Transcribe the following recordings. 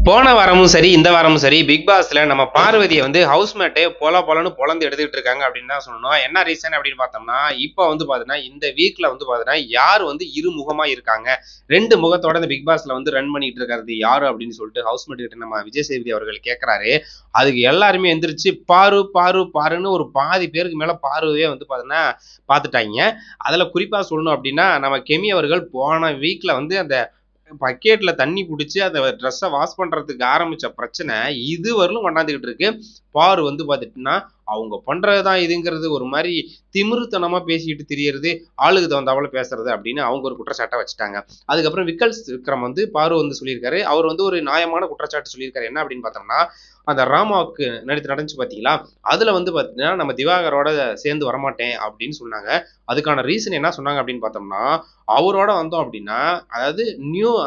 போன வாரமும் சரி, இந்த வாரமும் சரி, பிக் பாஸ்ல நம்ம பார்வதிய வந்து ஹவுஸ்மேட்டே பொலன்னு பொளந்து எடுத்துக்கிட்டு இருக்காங்க அப்படின்னு தான் சொல்லணும். என்ன ரீசன் அப்படின்னு பார்த்தோம்னா, இப்ப வந்து பார்த்தீங்கன்னா, இந்த வீக்ல வந்து பார்த்தீங்கன்னா, யார் வந்து இருமுகமா இருக்காங்க? 2 முகத்தோட இந்த பிக் பாஸ்ல வந்து ரன் பண்ணிட்டு இருக்கிறது யாரு அப்படின்னு சொல்லிட்டு ஹவுஸ்மேட் கிட்ட நம்ம விஜய் சேதுபதி அவர்கள் கேட்கிறாரு. அதுக்கு எல்லாருமே எந்திரிச்சு பாரு, பாரு, பாருன்னு ஒரு பாதி பேருக்கு மேல பாருவே வந்து பார்த்தீங்கன்னா, பார்த்துட்டாய்ங்க. அதுல குறிப்பா சொல்லணும் அப்படின்னா, நம்ம கெமி அவர்கள் போன வீக்ல வந்து அந்த பக்கெட்ல தண்ணி புடிச்சு அந்த ட்ரெஸ்ஸ வாஷ் பண்றதுக்கு ஆரம்பிச்ச பிரச்சனை இதுவரையிலும் கொண்டாந்துகிட்டு இருக்கு. பாரு வந்து பார்த்துட்டீங்கன்னா, அவங்க பண்றது தான் இதுங்கிறது ஒரு மாரி திமிருத்தனமா பேசிட்டு திரியறது, ஆளுக்கு தகுந்தாப்புல பேசுறது அப்படின்னு அவங்க ஒரு குற்றச்சாட்ட வச்சுட்டாங்க. அதுக்கப்புறம் விக்ரம் வந்து பாரு வந்து சொல்லியிருக்காரு. அவர் வந்து ஒரு நியாயமான குற்றச்சாட்டு சொல்லியிருக்காரு. என்ன அப்படின்னு பார்த்தோம்னா, அந்த ராமாவுக்கு நேத்து நடந்துச்சு பார்த்தீங்களா? அதுல வந்து பார்த்தீங்கன்னா, நம்ம திவாகரோட சேர்ந்து வரமாட்டேன் அப்படின்னு சொன்னாங்க. அதுக்கான ரீசன் என்ன சொன்னாங்க அப்படின்னு பார்த்தோம்னா, அவரோட வந்தோம் அப்படின்னா, அதாவது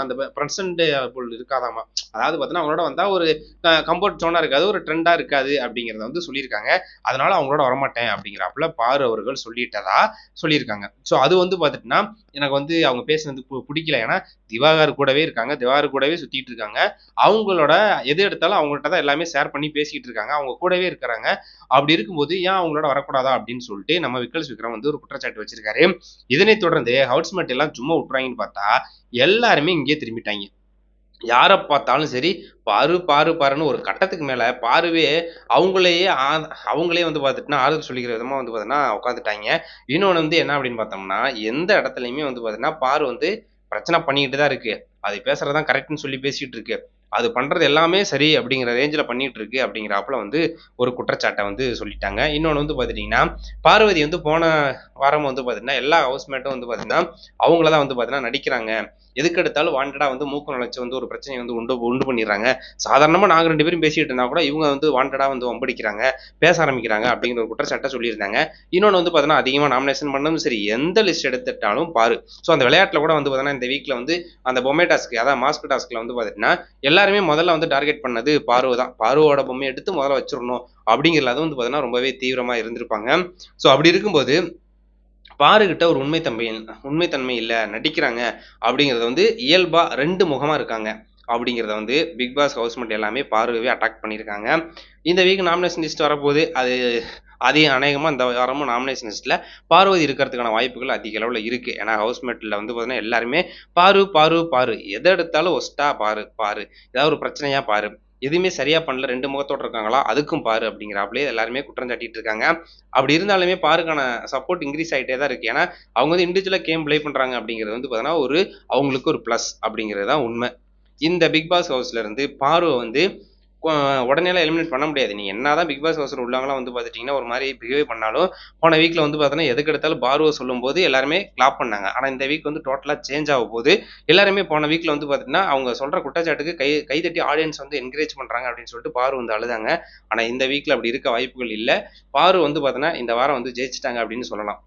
அந்த பிரசன்ட் போல் இருக்காதாமா. அதாவது பார்த்தீங்கன்னா, அவங்களோட வந்தா ஒரு கம்ஃபோர்ட் ஜோனா இருக்காது. ஒரு ட்ரெண்டா இருக்காது அப்படிங்கிறத வந்து சொல்லியிருக்காங்க. அதனால அவங்களோட வரமாட்டேன் அப்படிங்கிறாப்புல பாரு அவர்கள் சொல்லிட்டதா சொல்லியிருக்காங்க. ஸோ அது வந்து பார்த்துட்டீங்கன்னா, எனக்கு வந்து அவங்க பேசினது புடிக்கல. ஏன்னா, திவாகர் கூடவே இருக்காங்க. திவாகர் கூடவே சுத்திட்டு இருக்காங்க. அவங்களோட எது எடுத்தாலும் அவங்கள்ட்ட தான் எல்லாமே ஷேர் பண்ணி பேசிட்டு இருக்காங்க. அவங்க கூடவே இருக்கிறாங்க. அப்படி இருக்கும்போது ஏன் அவங்களோட வரக்கூடாதா அப்படின்னு சொல்லிட்டு நம்ம விக்ரம் வந்து ஒரு குற்றச்சாட்டு வச்சிருக்காரு. இதனைத் தொடர்ந்து ஹவுஸ்மேட் எல்லாம் சும்மா விட்டுறாங்கன்னு பார்த்தா, எல்லாருமே இங்கேயே திரும்பிட்டாய்ங்க. யார பார்த்தாலும் சரி, பாரு, பாரு, பாருன்னு ஒரு கட்டத்துக்கு மேல பாருவே அவங்களையே அவங்களே வந்து பார்த்துட்டுனா ஆறுதல் சொல்லிக்கிற விதமா வந்து பார்த்தீங்கன்னா உட்காந்துட்டாய்ங்க. இன்னொன்னு வந்து என்ன அப்படின்னு பார்த்தோம்னா, எந்த இடத்துலயுமே வந்து பார்த்தீங்கன்னா, பாரு வந்து பிரச்சனை பண்ணிக்கிட்டு தான் இருக்கு. அது பேசுறது தான் கரெக்ட்ன்னு சொல்லி பேசிட்டு இருக்கு. அது பண்றது எல்லாமே சரி அப்படிங்கிற ரேஞ்சுல பண்ணிட்டு இருக்கு அப்படிங்கிறாப்புல வந்து ஒரு குற்றச்சாட்ட வந்து சொல்லிட்டாங்க. இன்னொன்னு வந்து பார்த்துட்டீங்கன்னா, பார்வதி வந்து போன வாரம் வந்து பார்த்தீங்கன்னா, எல்லா ஹவுஸ்மேட்டும் வந்து பார்த்தீங்கன்னா, அவங்கள தான் வந்து பார்த்தீங்கன்னா நடிக்கிறாங்க. எதுக்கு எடுத்தாலும் வாண்டடா வந்து மூக்கு நுழைச்சு வந்து ஒரு பிரச்சனைய வந்து உண்டு உண்டு பண்ணிடுறாங்க. சாதாரணமா நாங்க 2 பேரும் பேசிட்டு இருந்தா கூட இவங்க வந்து வாண்டடா வந்து வம்படிக்கிறாங்க, பேச ஆரம்பிக்கிறாங்க அப்படிங்கிற ஒரு குற்றச்சாட்ட சொல்லியிருந்தாங்க. இன்னொன்னு வந்து பார்த்தீங்கன்னா, அதிகமா நாமினேஷன் பண்ணதும் சரி, எந்த லிஸ்ட் எடுத்துட்டாலும் பாரு. ஸோ அந்த விளையாட்டுல கூட வந்து பார்த்தீங்கன்னா, இந்த வீக்ல வந்து அந்த பொம்மை டாஸ்க் அதாவது மாஸ்க் டாஸ்க்ல வந்து பார்த்தீங்கன்னா, எல்லாருமே முதல்ல வந்து டார்கெட் பண்ணது பாரு தான். பாருவோட பொம்மைய எடுத்து முதல்ல வச்சிரணும் அப்படிங்கிறதுல அது வந்து பார்த்தீங்கன்னா, ரொம்பவே தீவிரமா இருந்திருப்பாங்க. ஸோ அப்படி இருக்கும்போது பாருகிட்ட ஒரு உண்மைத்தன்மை இல்ல, நடிக்கிறாங்க அப்படிங்கிறத வந்து இயல்பா 2 முகமா இருக்காங்க. அப்படிங்கிறத வந்து பிக் பாஸ் ஹவுஸ்மேட் எல்லாமே பாருவே அட்டாக் பண்ணியிருக்காங்க. இந்த வீக் நாமினேஷன் லிஸ்ட் வரப்போது. அது அநேகமா இந்த வாரமும் நாமினேஷன் லிஸ்ட்ல பார்வதி இருக்கிறதுக்கான வாய்ப்புகள் அதிக அளவுல இருக்கு. ஏன்னா ஹவுஸ்மேட்ல வந்து பார்த்தீங்கன்னா, எல்லாருமே பாரு, பாரு, பாரு. எத எடுத்தாலும் ஒஸ்ட்டா பாரு, பாரு. ஏதாவது ஒரு பிரச்சனையா பாரு. எதுவுமே சரியா பண்ணல 2 முகத்தோட இருக்காங்களா? அதுக்கும் பாரு அப்படிங்கிறாப்லயே எல்லாருமே குற்றம் சாட்டிட்டு இருக்காங்க. அப்படி இருந்தாலுமே பாருக்கான சப்போர்ட் இன்கிரீஸ் ஆயிட்டே தான் இருக்கு. ஏன்னா, அவங்க வந்து இண்டிவிஜுவலா கேம் ப்ளே பண்றாங்க அப்படிங்கிறது வந்து பார்த்தீங்கன்னா, அவங்களுக்கு ஒரு பிளஸ் அப்படிங்கிறது தான் உண்மை. இந்த பிக் பாஸ் ஹவுஸ்ல இருந்து பார்வ வந்து கொ உடனேலாம் எலிமினேட் பண்ண முடியாது. நீங்க என்னதான் பிக் பாஸ் ஹவுஸ்ல உள்ளவங்கலாம் வந்து பார்த்துட்டீங்கன்னா, ஒரு மாரி பிஹேவ் பண்ணாலும், போன வீக்ல வந்து பார்த்தீங்கன்னா, எதுக்கு எடுத்தாலும் பார்வ சொல்லும்போது எல்லாருமே கிளாப் பண்ணாங்க. ஆனா இந்த வீக் வந்து டோட்டலா சேஞ்ச் ஆகப்போது. எல்லாருமே போன வீக்ல வந்து பார்த்தீங்கன்னா, அவங்க சொல்ற குற்றச்சாட்டுக்கு கைதட்டி ஆடியன்ஸ் வந்து என்கரேஜ் பண்றாங்க அப்படின்னு சொல்லிட்டு பாரு வந்து அழுதாங்க. ஆனா இந்த வீக்ல அப்படி இருக்க வாய்ப்புகள் இல்ல. பாரு வந்து பார்த்தீங்கன்னா, இந்த வாரம் வந்து ஜெயிச்சுட்டாங்க அப்படின்னு சொல்லலாம்.